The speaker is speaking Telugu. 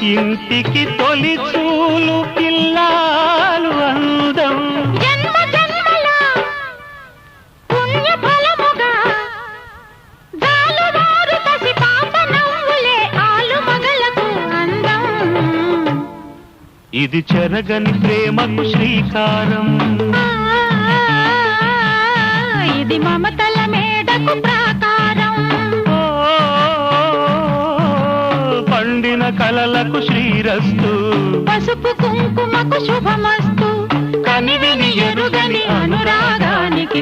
ఇంటికి తొలి చూలు పిల్లాలు అందం జన్మ జన్మల పుణ్య ఫలముగా జాలువారు పసి పాప నవ్వులే ఆలు మగలకు అందం. ఇది చెరగని ప్రేమకు శ్రీకారం, ఇది మమతల మేడకు ప్రాకారం. పండిన కలలకు శ్రీరస్తు, పసుపు కుంకుమకు శుభమస్తు. కనివిని ఎరుగని అనురాగానికి